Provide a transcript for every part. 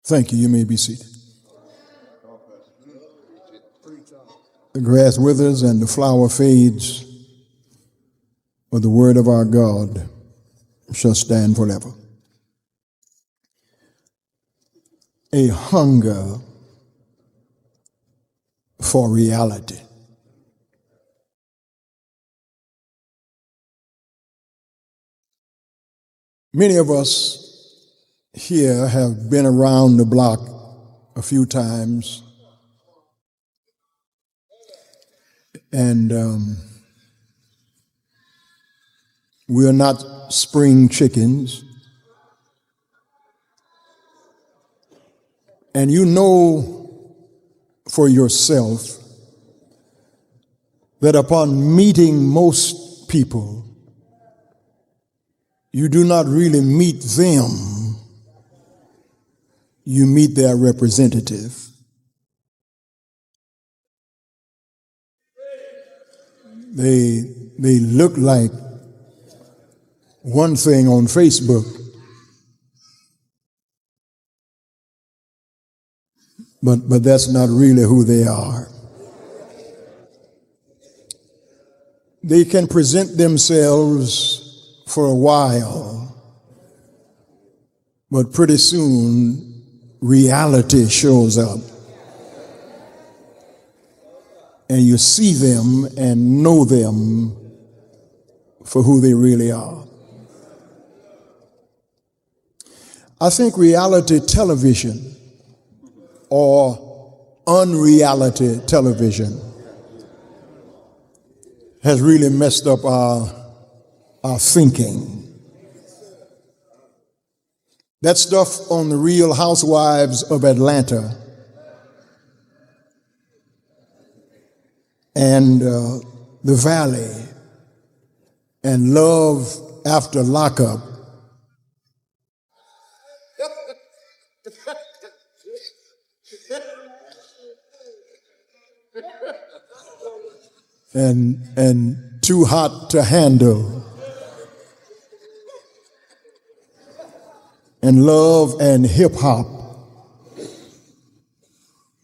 Thank you. You may be seated. The grass withers and the flower fades, but the word of our God shall stand forever. A hunger for reality. Many of us here have been around the block a few times, and we're not spring chickens. And you know for yourself that upon meeting most people, you do not really meet them, you meet their representative. They look like one thing on Facebook, but that's not really who they are. They can present themselves for a while, but pretty soon reality shows up. And you see them and know them for who they really are. I think reality television or unreality television has really messed up our thinking. That stuff on the Real Housewives of Atlanta and the Valley and Love After Lockup and Too Hot to Handle and Love and Hip Hop.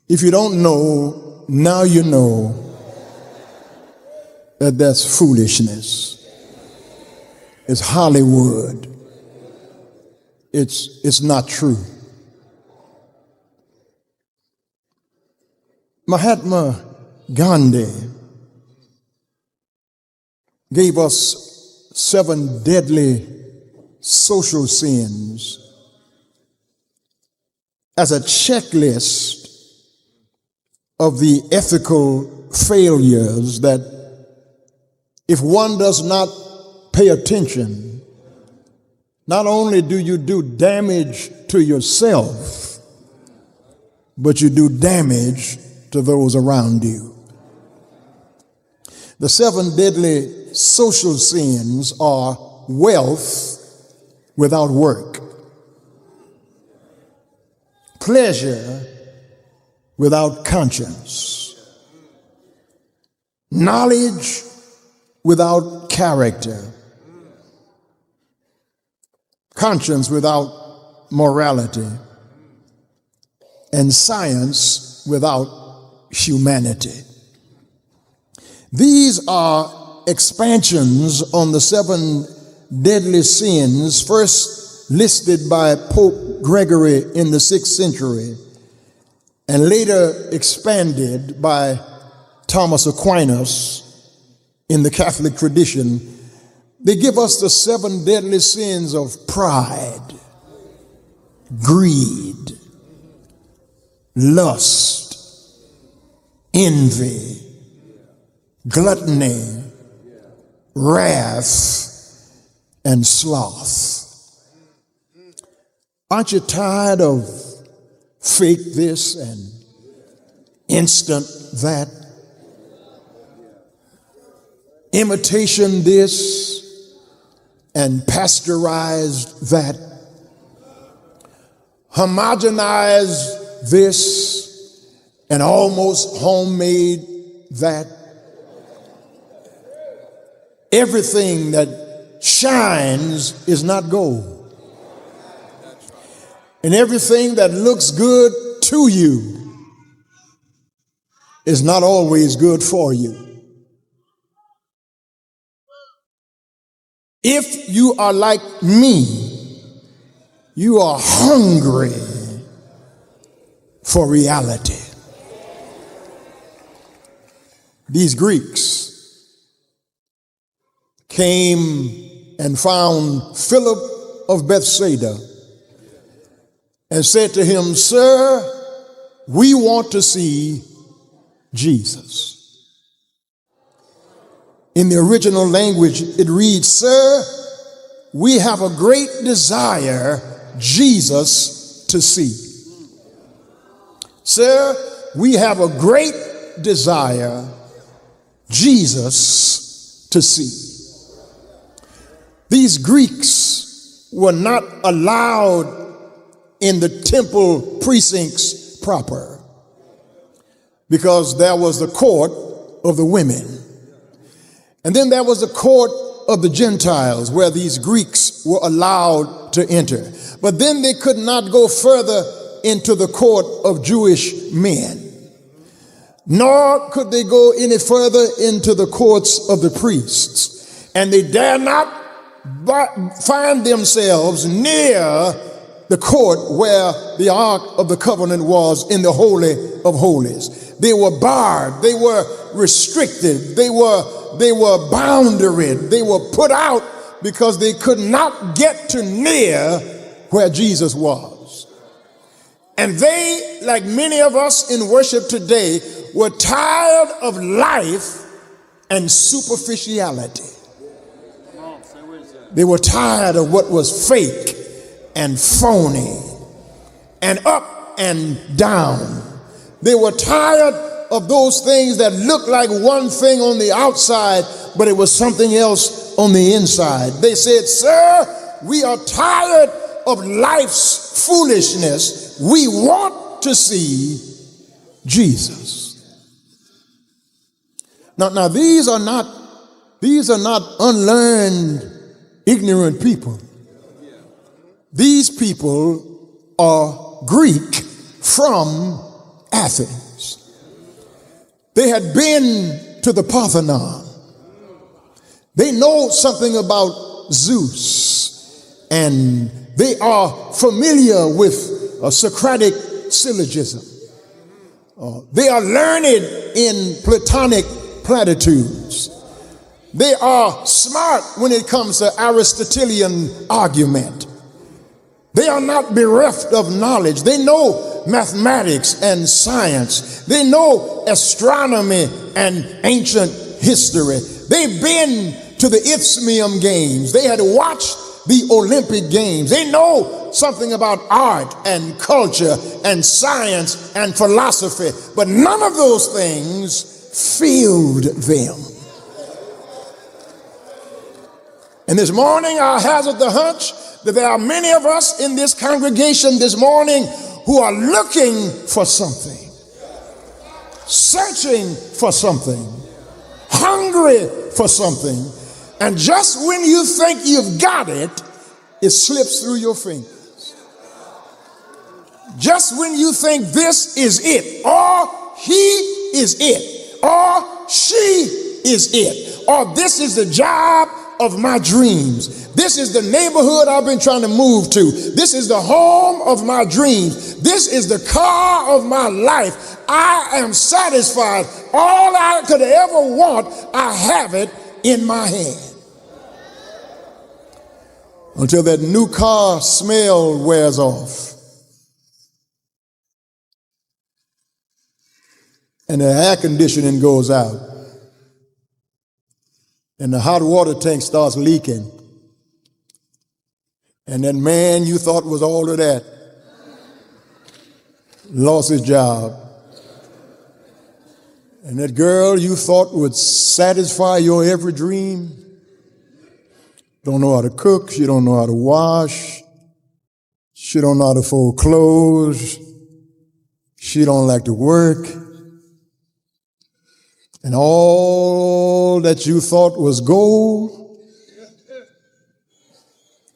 If you don't know, now you know that that's foolishness. It's Hollywood. It's not true. Mahatma Gandhi gave us 7 deadly social sins as a checklist of the ethical failures that if one does not pay attention, not only do you do damage to yourself, but you do damage to those around you. The 7 deadly social sins are wealth without work, pleasure without conscience, knowledge without character, conscience without morality, and science without humanity. These are expansions on the 7 deadly sins first listed by Pope Gregory in the 6th century and later expanded by Thomas Aquinas in the Catholic tradition. They give us the 7 deadly sins of pride, greed, lust, envy, gluttony, wrath, and sloth. Aren't you tired of fake this and instant that? Imitation this and pasteurized that? Homogenized this and almost homemade that? Everything that shines is not gold. And everything that looks good to you is not always good for you. If you are like me, you are hungry for reality. These Greeks came and found Philip of Bethsaida and said to him, "Sir, we want to see Jesus." In the original language, it reads, "Sir, we have a great desire Jesus to see." Sir, we have a great desire Jesus to see. These Greeks were not allowed in the temple precincts proper because there was the court of the women. And then there was the court of the Gentiles where these Greeks were allowed to enter. But then they could not go further into the court of Jewish men, nor could they go any further into the courts of the priests. And they dare not find themselves near the court where the Ark of the Covenant was in the Holy of Holies. They were barred, they were restricted, they were boundaried, they were put out because they could not get to near where Jesus was. And they, like many of us in worship today, were tired of life and superficiality. They were tired of what was fake and phony and up and down. They were tired of those things that looked like one thing on the outside, but it was something else on the inside. They said, "Sir, we are tired of life's foolishness. We want to see Jesus." Now these are not unlearned, ignorant people. These people are Greek from Athens. They had been to the Parthenon. They know something about Zeus, and they are familiar with Socratic syllogism. They are learned in Platonic platitudes. They are smart when it comes to Aristotelian argument. They are not bereft of knowledge. They know mathematics and science. They know astronomy and ancient history. They've been to the Isthmian Games. They had watched the Olympic Games. They know something about art and culture and science and philosophy, but none of those things filled them. And this morning, I hazard the hunch that there are many of us in this congregation this morning who are looking for something, searching for something, hungry for something, and just when you think you've got it, it slips through your fingers. Just when you think this is it, or he is it, or she is it, or this is the job of my dreams, this is the neighborhood I've been trying to move to, this is the home of my dreams, this is the car of my life, I am satisfied, all I could ever want, I have it in my hand. Until that new car smell wears off and the air conditioning goes out and the hot water tank starts leaking, and that man you thought was all of that lost his job, and that girl you thought would satisfy your every dream don't know how to cook, she don't know how to wash, she don't know how to fold clothes, she don't like to work, and all that you thought was gold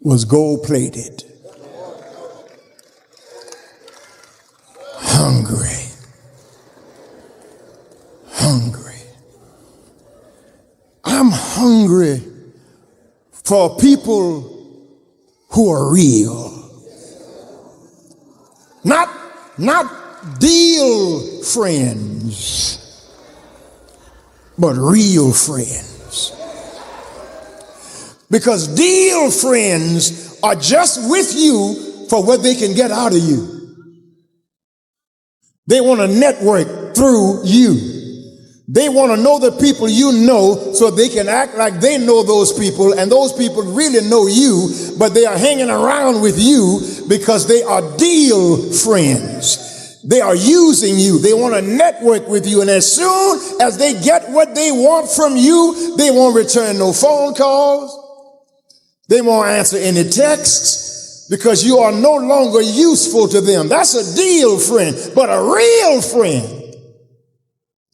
was gold-plated. hungry. Hungry. I'm hungry for people who are real. Not deal friends, but real friends. Because deal friends are just with you for what they can get out of you. They want to network through you. They want to know the people you know so they can act like they know those people, and those people really know you, but they are hanging around with you because they are deal friends. They are using you. They want to network with you, and as soon as they get what they want from you, they won't return no phone calls. They won't answer any texts because you are no longer useful to them. That's a deal friend, but a real friend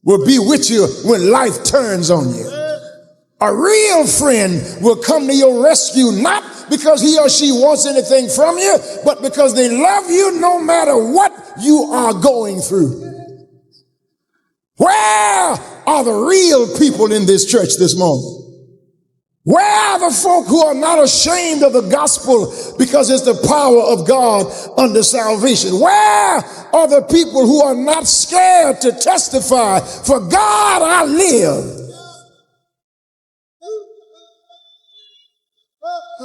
will be with you when life turns on you. A real friend will come to your rescue, not because he or she wants anything from you, but because they love you no matter what you are going through. Where are the real people in this church this morning? Where are the folk who are not ashamed of the gospel because it's the power of God unto salvation? Where are the people who are not scared to testify, for God I live?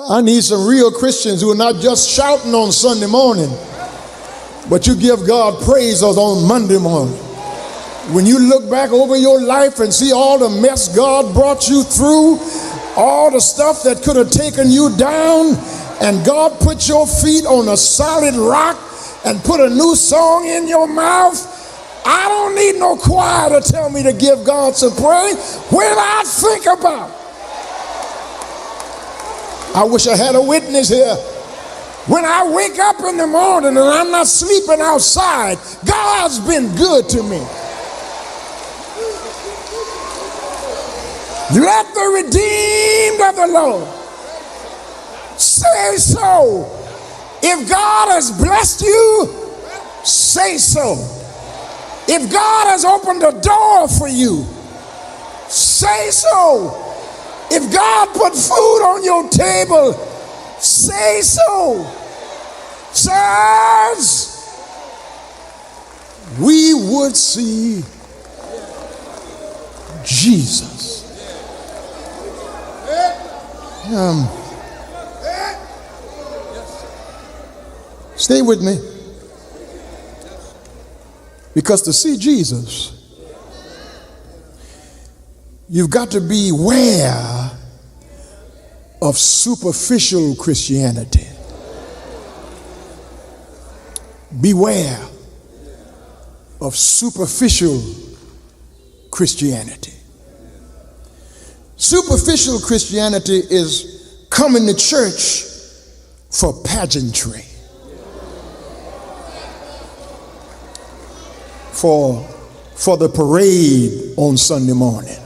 I need some real Christians who are not just shouting on Sunday morning, but you give God praise on Monday morning. When you look back over your life and see all the mess God brought you through, all the stuff that could have taken you down, and God put your feet on a solid rock and put a new song in your mouth, I don't need no choir to tell me to give God some praise. When I think about, I wish I had a witness here. When I wake up in the morning and I'm not sleeping outside, God's been good to me. Let the redeemed of the Lord say so. If God has blessed you, say so. If God has opened a door for you, say so. If God put food on your table, say so. Sirs, we would see Jesus. Stay with me. Because to see Jesus, you've got to beware of superficial Christianity. Beware of superficial Christianity. Superficial Christianity is coming to church for pageantry, for the parade on Sunday morning.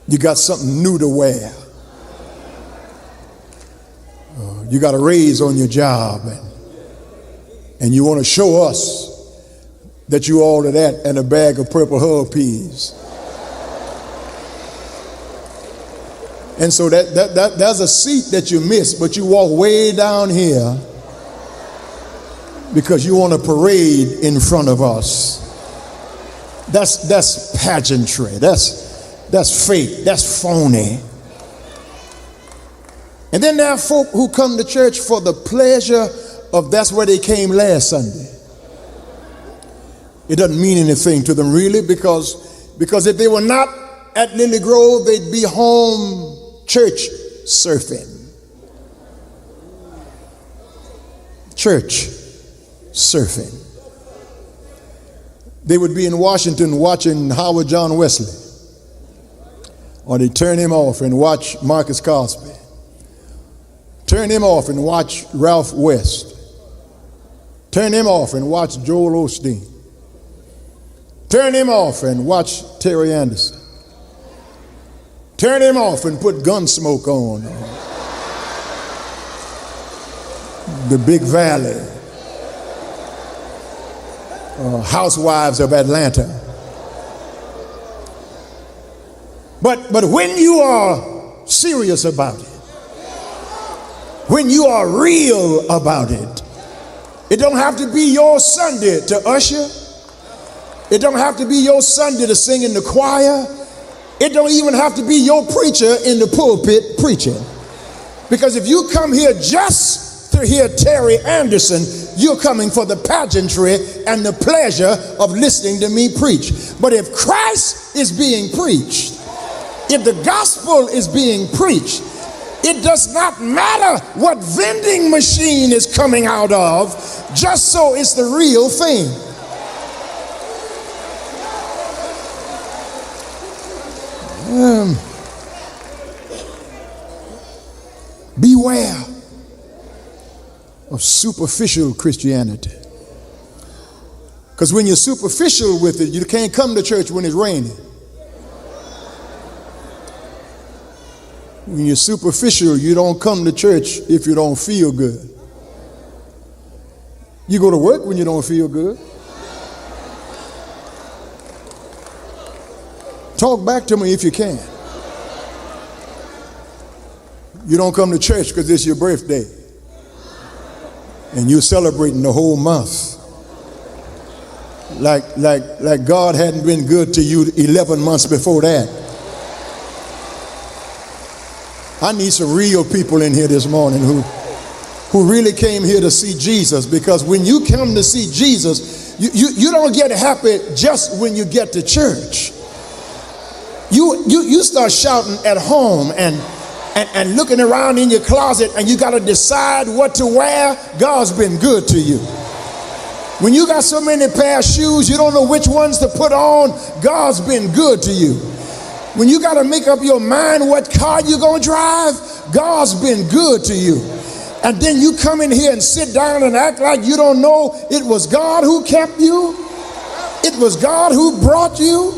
You got something new to wear. You got a raise on your job, and you want to show us that you all of that and a bag of purple hull peas. And so there's a seat that you miss, but you walk way down here because you want to parade in front of us. That's pageantry. That's fake. That's phony. And then there are folk who come to church for the pleasure of that's where they came last Sunday. It doesn't mean anything to them really, because if they were not at Lily Grove, they'd be home church surfing. Church surfing. They would be in Washington watching Howard John Wesley, or they turn him off and watch Marcus Cosby. Turn him off and watch Ralph West. Turn him off and watch Joel Osteen. Turn him off and watch Terry Anderson. Turn him off and put Gunsmoke on. The Big Valley. housewives of Atlanta. But when you are serious about it, when you are real about it, it don't have to be your Sunday to usher. It don't have to be your Sunday to sing in the choir. It don't even have to be your preacher in the pulpit preaching. Because if you come here just to hear Terry Anderson, you're coming for the pageantry and the pleasure of listening to me preach. But if Christ is being preached, if the gospel is being preached, it does not matter what vending machine is coming out of, just so it's the real thing. Beware of superficial Christianity. Because when you're superficial with it, you can't come to church when it's raining. When you're superficial, you don't come to church if you don't feel good. You go to work when you don't feel good. Talk back to me if you can. You don't come to church because it's your birthday and you're celebrating the whole month. Like God hadn't been good to you 11 months before that. I need some real people in here this morning who really came here to see Jesus, because when you come to see Jesus, you don't get happy just when you get to church. You start shouting at home and looking around in your closet, and you got to decide what to wear. God's been good to you. When you got so many pair of shoes, you don't know which ones to put on. God's been good to you. When you got to make up your mind what car you're going to drive, God's been good to you. And then you come in here and sit down and act like you don't know it was God who kept you. It was God who brought you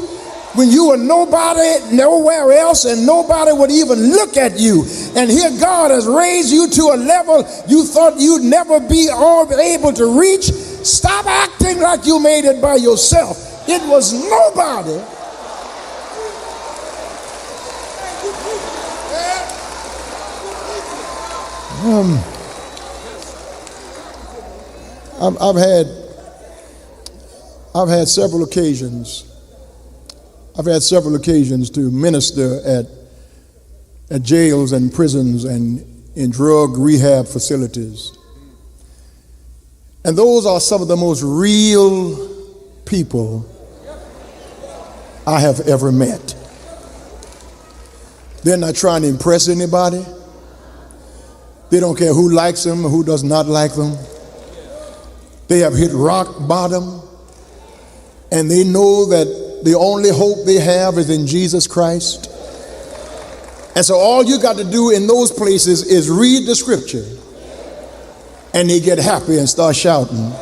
when you were nobody, nowhere else, and nobody would even look at you. And here God has raised you to a level you thought you'd never be able to reach. Stop acting like you made it by yourself. It was nobody. I've had several occasions. I've had several occasions to minister at jails and prisons and in drug rehab facilities. And those are some of the most real people I have ever met. They're not trying to impress anybody. They don't care who likes them or who does not like them. They have hit rock bottom, and they know that the only hope they have is in Jesus Christ. And so all you got to do in those places is read the scripture, and they get happy and start shouting,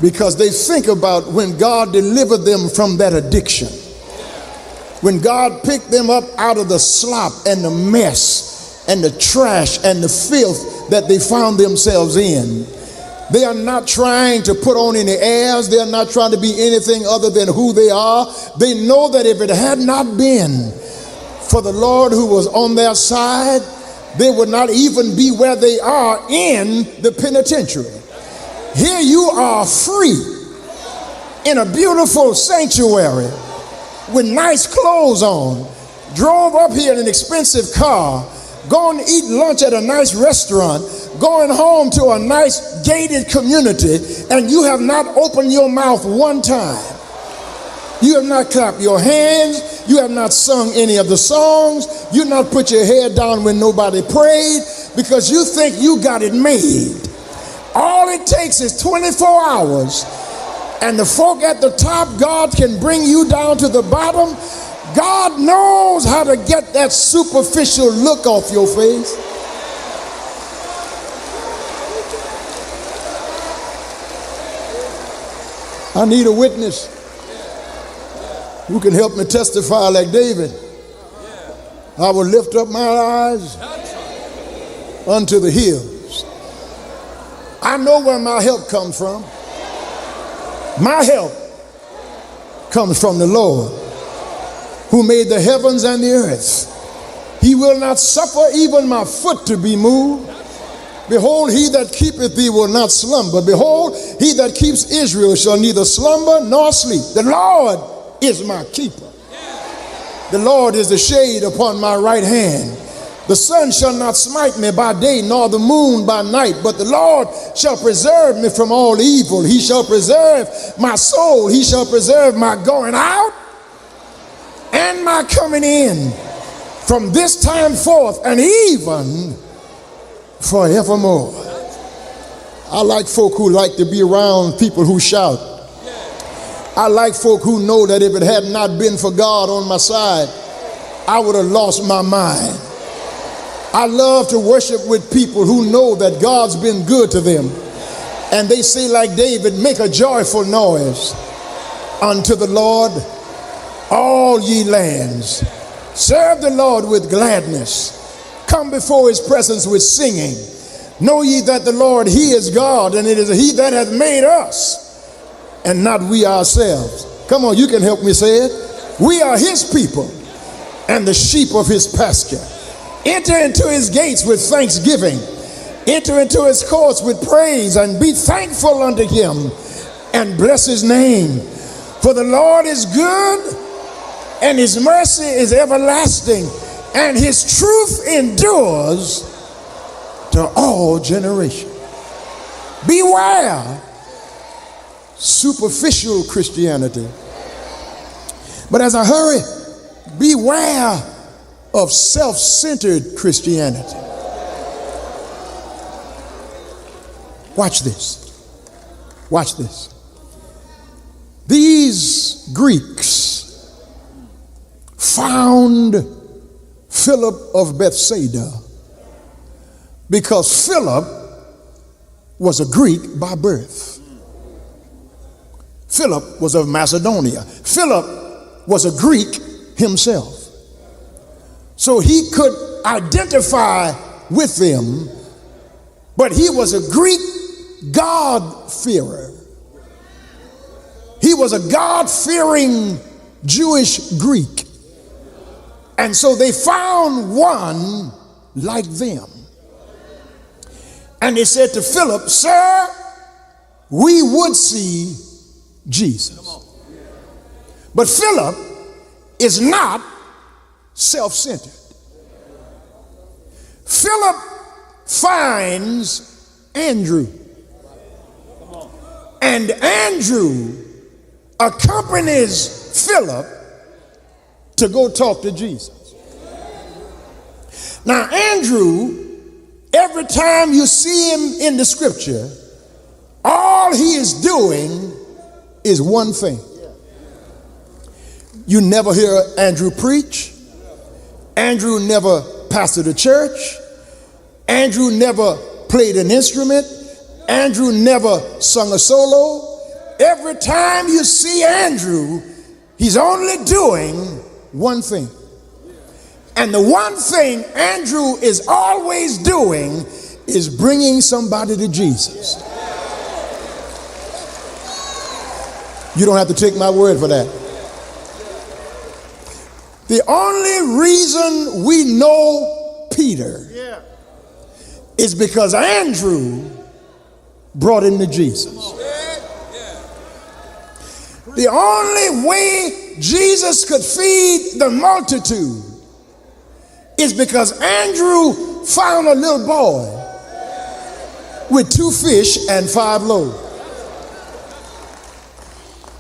because they think about when God delivered them from that addiction, when God picked them up out of the slop and the mess and the trash and the filth that they found themselves in. They are not trying to put on any airs. They are not trying to be anything other than who they are. They know that if it had not been for the Lord who was on their side, they would not even be where they are in the penitentiary. Here you are free in a beautiful sanctuary with nice clothes on, drove up here in an expensive car, going to eat lunch at a nice restaurant, going home to a nice gated community, and you have not opened your mouth one time. You have not clapped your hands. You have not sung any of the songs. You have not put your head down when nobody prayed, because you think you got it made. All it takes is 24 hours, and the folk at the top, God can bring you down to the bottom. God knows how to get that superficial look off your face. I need a witness who can help me testify like David. I will lift up my eyes unto the hills. I know where my help comes from. My help comes from the Lord, who made the heavens and the earth. He will not suffer even my foot to be moved. Behold, he that keepeth thee will not slumber. Behold, he that keeps Israel shall neither slumber nor sleep. The Lord is my keeper. The Lord is the shade upon my right hand. The sun shall not smite me by day, nor the moon by night, but the Lord shall preserve me from all evil. He shall preserve my soul. He shall preserve my going out and my coming in, from this time forth and even forevermore. I like folk who like to be around people who shout. I like folk who know that if it had not been for God on my side, I would have lost my mind. I love to worship with people who know that God's been good to them. And they say like David, make a joyful noise unto the Lord, all ye lands. Serve the Lord with gladness. Come before his presence with singing. Know ye that the Lord, he is God, and it is he that hath made us, and not we ourselves. Come on, you can help me say it. We are his people and the sheep of his pasture. Enter into his gates with thanksgiving. Enter into his courts with praise, and be thankful unto him and bless his name. For the Lord is good, and his mercy is everlasting, and his truth endures to all generations. Beware superficial Christianity. But as I hurry, beware of self-centered Christianity. Watch this. Watch this. These Greeks found Philip of Bethsaida because Philip was a Greek by birth. Philip was of Macedonia. Philip was a Greek himself. So he could identify with them, but he was a Greek God-fearer. He was a God-fearing Jewish Greek. And so they found one like them. And they said to Philip, sir, we would see Jesus. But Philip is not self-centered. Philip finds Andrew. And Andrew accompanies Philip to go talk to Jesus. Now, Andrew, every time you see him in the scripture, all he is doing is one thing. You never hear Andrew preach. Andrew never pastored a church. Andrew never played an instrument. Andrew never sung a solo. Every time you see Andrew, he's only doing one thing. And the one thing Andrew is always doing is bringing somebody to Jesus. You don't have to take my word for that. The only reason we know Peter is because Andrew brought him to Jesus. The only way Jesus could feed the multitude is because Andrew found a little boy with 2 fish and 5 loaves.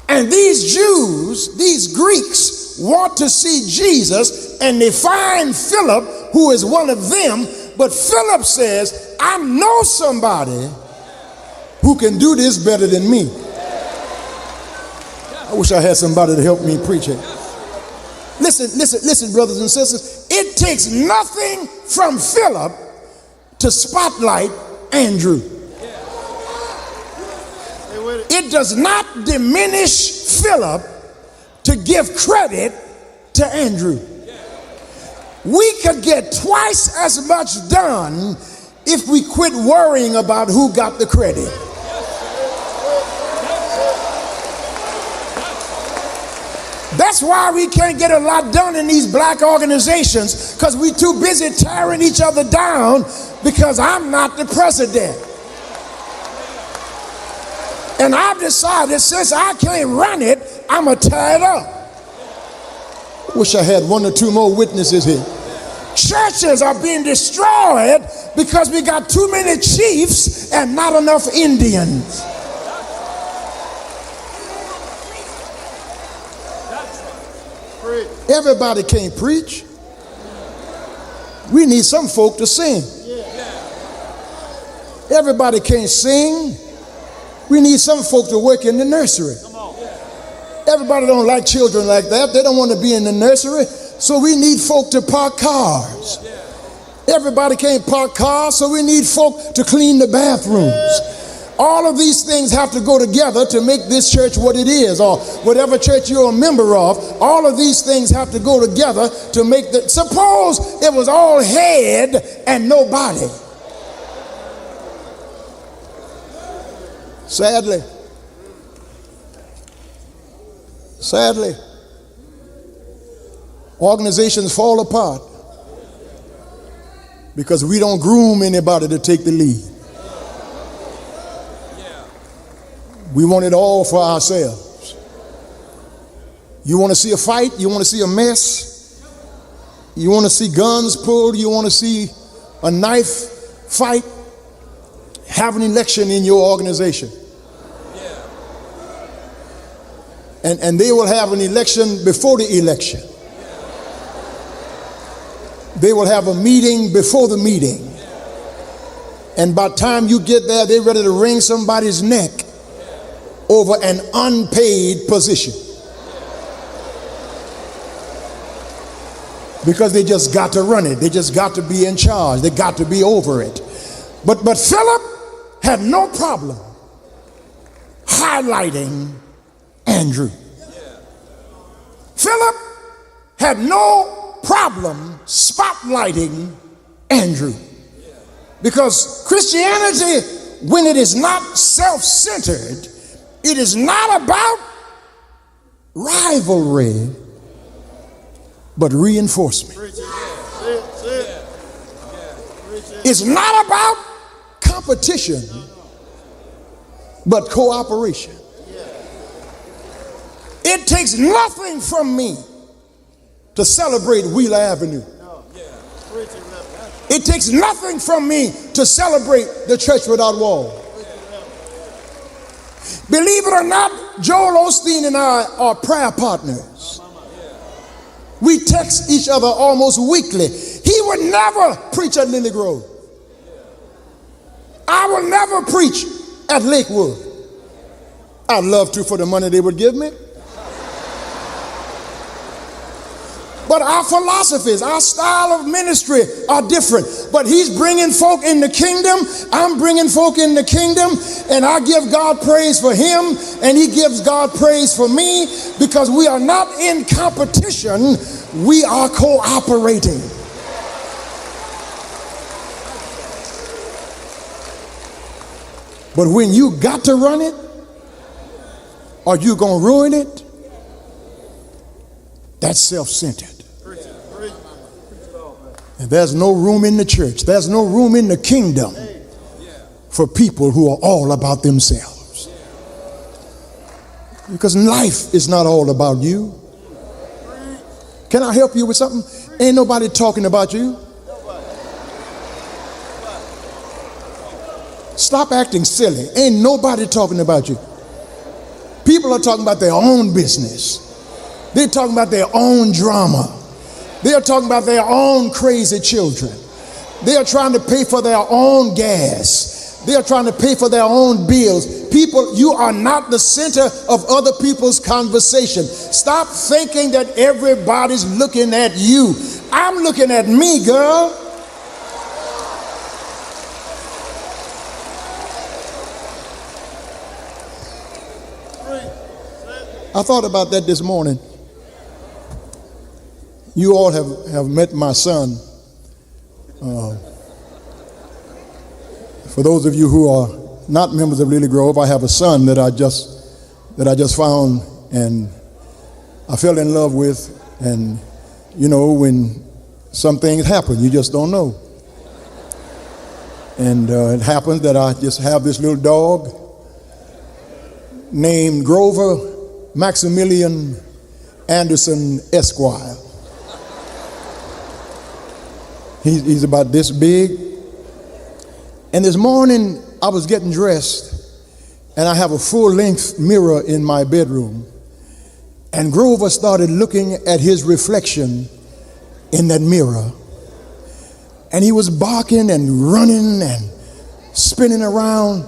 And these Jews, these Greeks, want to see Jesus, and they find Philip, who is one of them, but Philip says, I know somebody who can do this better than me. I wish I had somebody to help me preach it. Listen, brothers and sisters. It takes nothing from Philip to spotlight Andrew. It does not diminish Philip to give credit to Andrew. We could get twice as much done if we quit worrying about who got the credit. That's why we can't get a lot done in these black organizations, because we're too busy tearing each other down because I'm not the president. And I've decided, since I can't run it, I'm going to tear it up. Wish I had one or two more witnesses here. Churches are being destroyed because we got too many chiefs and not enough Indians. Everybody can't preach. We need some folk to sing. Everybody can't sing. We need some folk to work in the nursery. Everybody don't like children like that. They don't want to be in the nursery. So we need folk to park cars. Everybody can't park cars, so we need folk to clean the bathrooms. All of these things have to go together to make this church what it is, or whatever church you're a member of. All of these things have to go together to make the... Suppose it was all head and no body. Sadly, organizations fall apart because we don't groom anybody to take the lead. We want it all for ourselves. You want to see a fight? You want to see a mess? You want to see guns pulled? You want to see a knife fight? Have an election in your organization. And they will have an election before the election. They will have a meeting before the meeting. And by the time you get there, they're ready to wring somebody's neck over an unpaid position. Because they just got to run it. They just got to be in charge. They got to be over it. But Philip had no problem highlighting Andrew. Philip had no problem spotlighting Andrew. Because Christianity, when it is not self-centered, it is not about rivalry, but reinforcement. It's not about competition, but cooperation. It takes nothing from me to celebrate Wheeler Avenue. It takes nothing from me to celebrate the Church Without Walls. Believe it or not, Joel Osteen and I are prayer partners. We text each other almost weekly. He would never preach at Lily Grove. I will never preach at Lakewood. I'd love to for the money they would give me. But our philosophies, our style of ministry are different. But he's bringing folk in the kingdom. I'm bringing folk in the kingdom. And I give God praise for him. And he gives God praise for me. Because we are not in competition. We are cooperating. But when you got to run it, or you going to ruin it, that's self-centered. And there's no room in the church. There's no room in the kingdom for people who are all about themselves. Because life is not all about you. Can I help you with something? Ain't nobody talking about you. Stop acting silly. Ain't nobody talking about you. People are talking about their own business. They're talking about their own drama. They're talking about their own crazy children. They're trying to pay for their own gas. They're trying to pay for their own bills. People, you are not the center of other people's conversation. Stop thinking that everybody's looking at you. I'm looking at me, girl. I thought about that this morning. You all have met my son. For those of you who are not members of Lily Grove, I have a son that I just found, and I fell in love with. And, you know, when some things happen, you just don't know. And it happens that I just have this little dog named Grover Maximilian Anderson Esquire. He's about this big. And this morning I was getting dressed, and I have a full-length mirror in my bedroom. And Grover started looking at his reflection in that mirror. And he was barking and running and spinning around.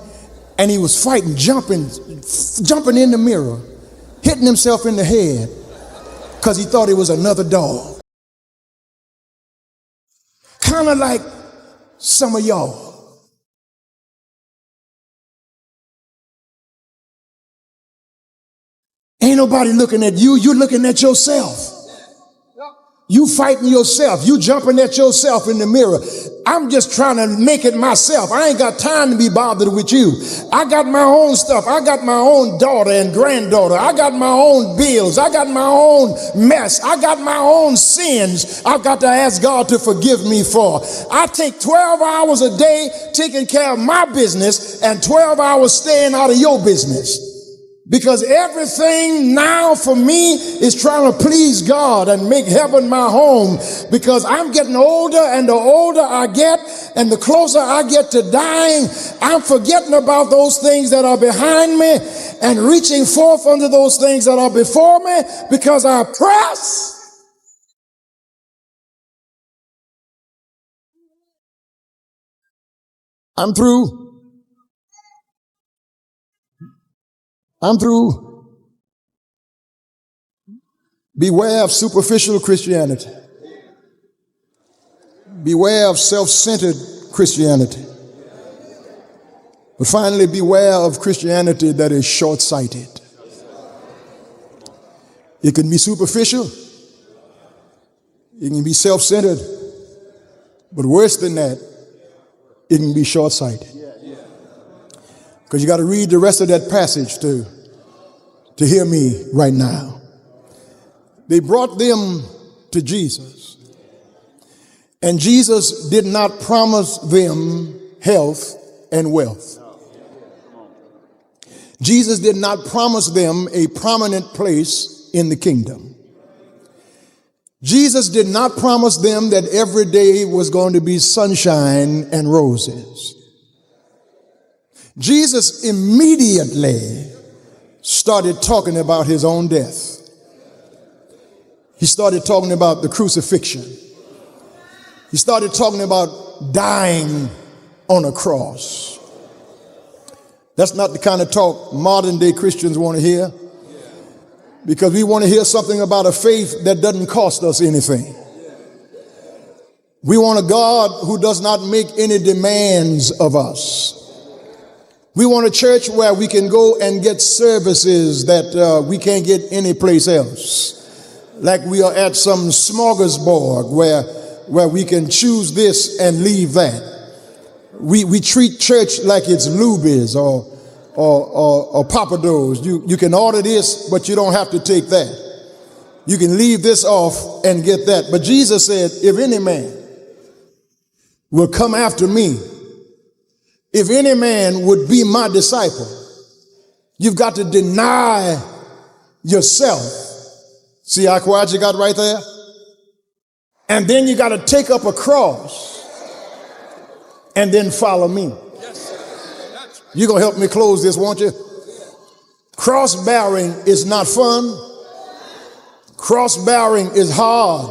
And he was fighting, jumping in the mirror, hitting himself in the head because he thought it was another dog. Kind of like some of y'all. Ain't nobody looking at you, you're looking at yourself. You fighting yourself, you jumping at yourself in the mirror. I'm just trying to make it myself. I ain't got time to be bothered with you. I got my own stuff. I got my own daughter and granddaughter. I got my own bills. I got my own mess. I got my own sins I've got to ask God to forgive me for. I take 12 hours a day taking care of my business and 12 hours staying out of your business. Because everything now for me is trying to please God and make heaven my home. Because I'm getting older, and the older I get and the closer I get to dying, I'm forgetting about those things that are behind me and reaching forth unto those things that are before me, because I press. I'm through. Beware of superficial Christianity. Beware of self-centered Christianity. But finally, beware of Christianity that is short-sighted. It can be superficial. It can be self-centered. But worse than that, it can be short-sighted. Because you got to read the rest of that passage to hear me right now. They brought them to Jesus. And Jesus did not promise them health and wealth. Jesus did not promise them a prominent place in the kingdom. Jesus did not promise them that every day was going to be sunshine and roses. Jesus immediately started talking about his own death. He started talking about the crucifixion. He started talking about dying on a cross. That's not the kind of talk modern day Christians want to hear, because we want to hear something about a faith that doesn't cost us anything. We want a God who does not make any demands of us. We want a church where we can go and get services that we can't get anyplace else. Like we are at some smorgasbord where we can choose this and leave that. We treat church like it's Luby's or Papados. You can order this, but you don't have to take that. You can leave this off and get that. But Jesus said, if any man will come after me, if any man would be my disciple, you've got to deny yourself. See how quiet you got right there? And then you got to take up a cross and then follow me. You're going to help me close this, won't you? Cross-bearing is not fun. Cross-bearing is hard.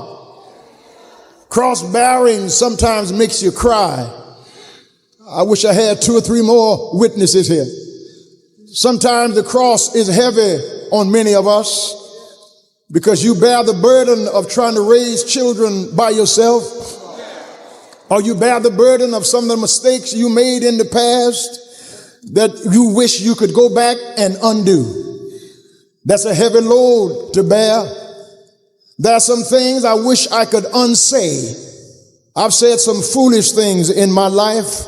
Cross-bearing sometimes makes you cry. I wish I had 2 or 3 more witnesses here. Sometimes the cross is heavy on many of us, because you bear the burden of trying to raise children by yourself, or you bear the burden of some of the mistakes you made in the past that you wish you could go back and undo. That's a heavy load to bear. There are some things I wish I could unsay. I've said some foolish things in my life.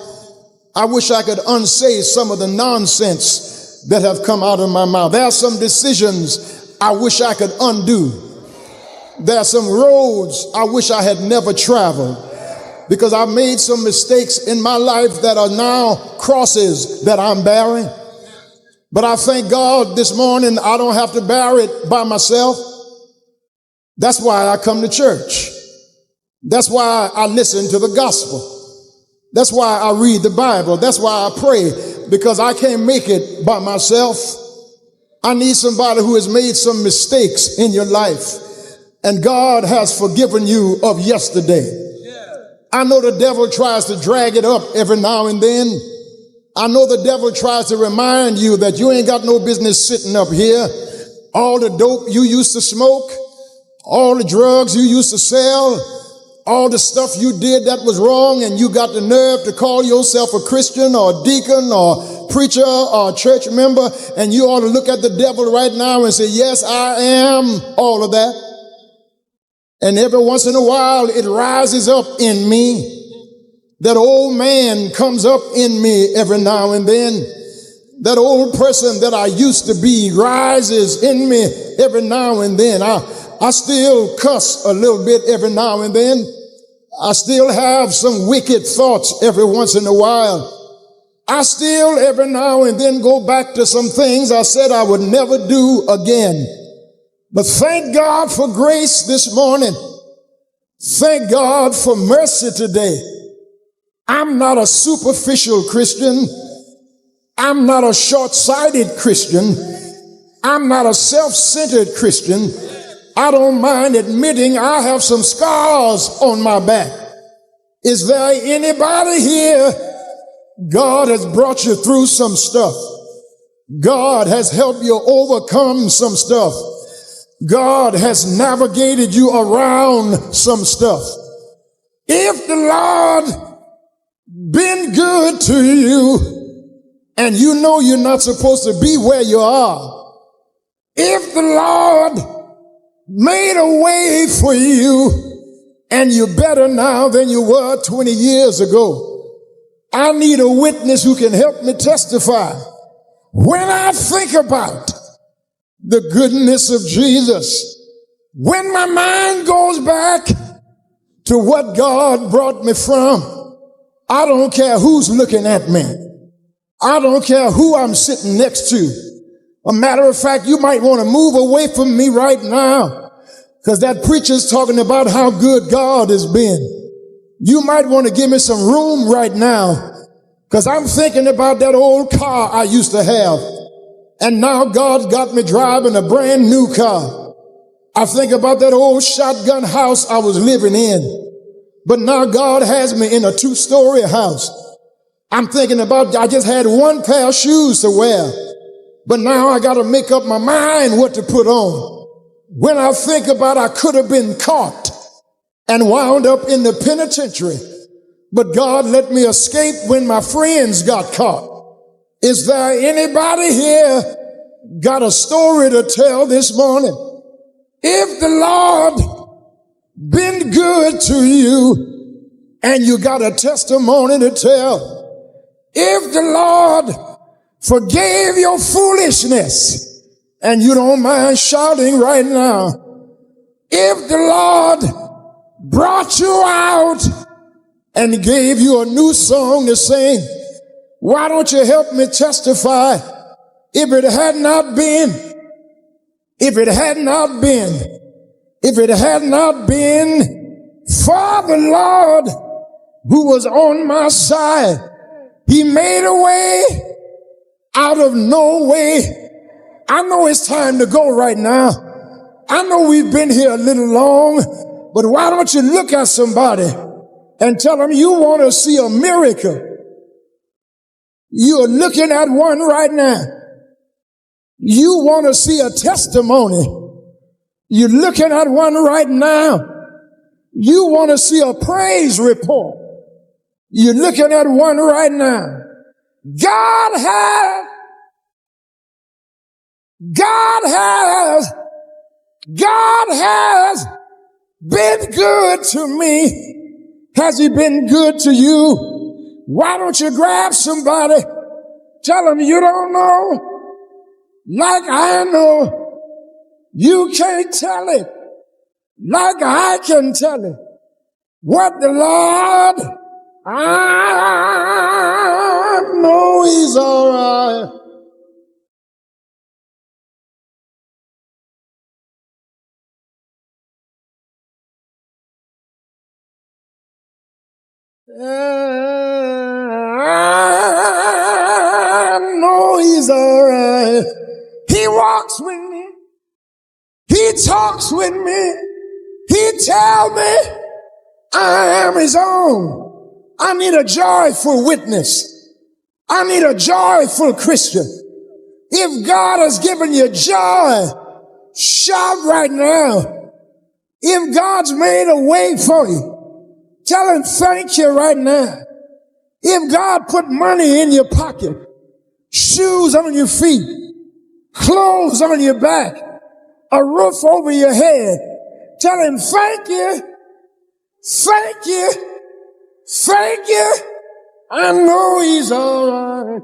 I wish I could unsay some of the nonsense that have come out of my mouth. There are some decisions I wish I could undo. There are some roads I wish I had never traveled because I made some mistakes in my life that are now crosses that I'm bearing. But I thank God this morning I don't have to bear it by myself. That's why I come to church. That's why I listen to the gospel. That's why I read the Bible. That's why I pray, because I can't make it by myself. I need somebody who has made some mistakes in your life, and God has forgiven you of yesterday. I know the devil tries to drag it up every now and then. I know the devil tries to remind you that you ain't got no business sitting up here. All the dope you used to smoke, all the drugs you used to sell, all the stuff you did that was wrong, and you got the nerve to call yourself a Christian or a deacon or preacher or a church member, and you ought to look at the devil right now and say, yes, I am all of that. And every once in a while it rises up in me. That old man comes up in me every now and then. That old person that I used to be rises in me every now and then. I still cuss a little bit every now and then. I still have some wicked thoughts every once in a while. I still every now and then go back to some things I said I would never do again. But thank God for grace this morning. Thank God for mercy today. I'm not a superficial Christian. I'm not a short-sighted Christian. I'm not a self-centered Christian. I don't mind admitting I have some scars on my back. Is there anybody here? God has brought you through some stuff. God has helped you overcome some stuff. God has navigated you around some stuff. If the Lord been good to you and you know you're not supposed to be where you are, if the Lord made a way for you and you're better now than you were 20 years ago, I need a witness who can help me testify. When I think about the goodness of Jesus, when my mind goes back to what God brought me from, I don't care who's looking at me. I don't care who I'm sitting next to. A matter of fact, you might want to move away from me right now, because that preacher's talking about how good God has been. You might want to give me some room right now, because I'm thinking about that old car I used to have. And now God's got me driving a brand new car. I think about that old shotgun house I was living in. But now God has me in a 2-story house. I'm thinking about, I just had one pair of shoes to wear, but now I got to make up my mind what to put on. When I think about I could have been caught and wound up in the penitentiary, but God let me escape when my friends got caught. Is there anybody here got a story to tell this morning? If the Lord been good to you and you got a testimony to tell, if the Lord forgave your foolishness and you don't mind shouting right now, if the Lord brought you out and gave you a new song to sing, why don't you help me testify? If it had not been for the Lord who was on my side, he made a way out of no way. I know it's time to go right now. I know we've been here a little long, but why don't you look at somebody and tell them you want to see a miracle? You're looking at one right now. You want to see a testimony. You're looking at one right now. You want to see a praise report. You're looking at one right now. God has been good to me. Has he been good to you? Why don't you grab somebody? Tell them you don't know like I know. You can't tell it like I can tell it. What the Lord, I know He's all right. I know He's all right. He walks with me. He talks with me. He tells me I am His own. I need a joyful witness. I need a joyful Christian. If God has given you joy, shout right now. If God's made a way for you, tell Him thank you right now. If God put money in your pocket, shoes on your feet, clothes on your back, a roof over your head, tell Him thank you, thank you, thank you. I know He's all right.